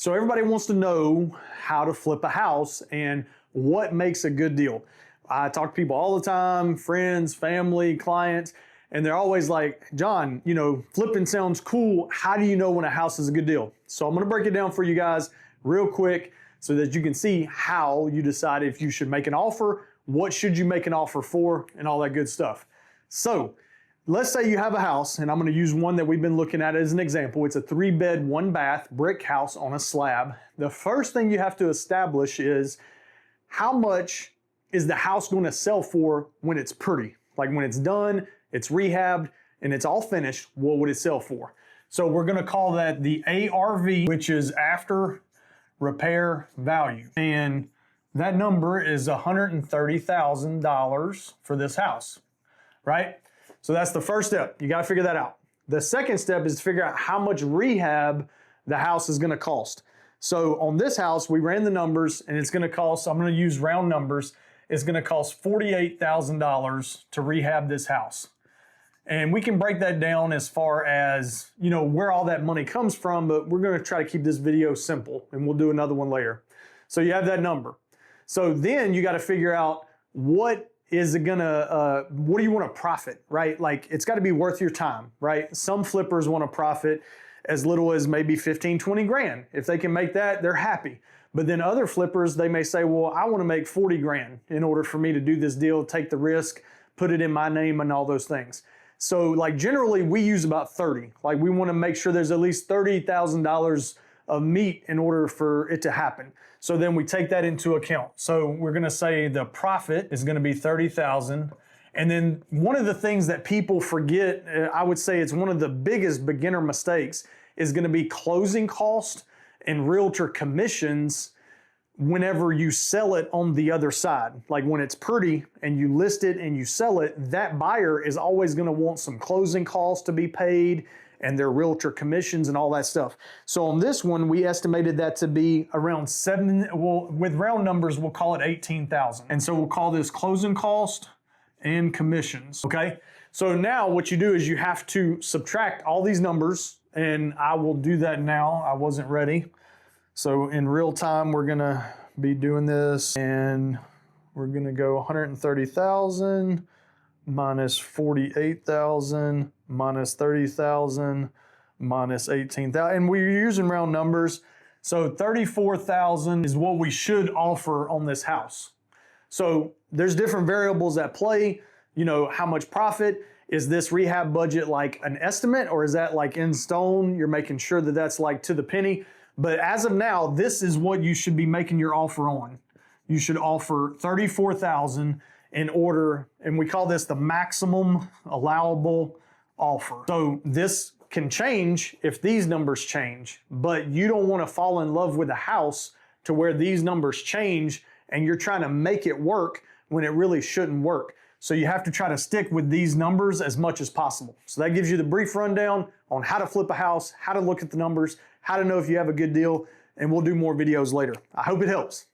So everybody wants to know how to flip a house and what makes a good deal. I talk to people all the time, friends, family, clients, and they're always like, John, flipping sounds cool. How do you know when a house is a good deal? So I'm gonna break it down for you guys real quick so that you can see how you decide if you should make an offer, what should you make an offer for, and all that good stuff. So let's say you have a house, and I'm going to use one that we've been looking at as an example. It's a 3-bed, 1-bath brick house on a slab. The first thing you have to establish is how much is the house going to sell for when it's pretty? Like when it's done, it's rehabbed, and it's all finished, what would it sell for? So we're going to call that the ARV, which is after repair value. And that number is $130,000 for this house, right? So that's the first step. You got to figure that out. The second step is to figure out how much rehab the house is going to cost. So on this house, we ran the numbers and it's going to cost, I'm going to use round numbers, it's going to cost $48,000 to rehab this house. And we can break that down as far as, where all that money comes from, but we're going to try to keep this video simple and we'll do another one later. So you have that number. So then you got to figure out what do you want to profit, right? Like it's got to be worth your time, right? Some flippers want to profit as little as maybe 15, 20 grand. If they can make that, they're happy. But then other flippers, they may say, well, I want to make 40 grand in order for me to do this deal, take the risk, put it in my name and all those things. So like generally we use about 30. Like we want to make sure there's at least $30,000 of meat in order for it to happen. So then we take that into account. So we're going to say the profit is going to be 30,000. And then one of the things that people forget, I would say it's one of the biggest beginner mistakes, is going to be closing cost and realtor commissions whenever you sell it on the other side. Like when it's pretty and you list it and you sell it, that buyer is always going to want some closing costs to be paid and their realtor commissions and all that stuff. So on this one, we estimated that to be around with round numbers, we'll call it 18,000. And so we'll call this closing cost and commissions, okay? So now what you do is you have to subtract all these numbers, and I will do that now. I wasn't ready. So in real time, we're gonna be doing this, and we're gonna go 130,000 minus 48,000 minus 30,000 minus 18,000, and we're using round numbers. So 34,000 is what we should offer on this house. So there's different variables at play. How much profit? Is this rehab budget like an estimate, or is that like in stone? You're making sure that that's like to the penny. But as of now, this is what you should be making your offer on. You should offer 34,000 in order, and we call this the maximum allowable offer. So this can change if these numbers change, but you don't want to fall in love with a house to where these numbers change and you're trying to make it work when it really shouldn't work. So you have to try to stick with these numbers as much as possible. So that gives you the brief rundown on how to flip a house, how to look at the numbers, how to know if you have a good deal, and we'll do more videos later. I hope it helps.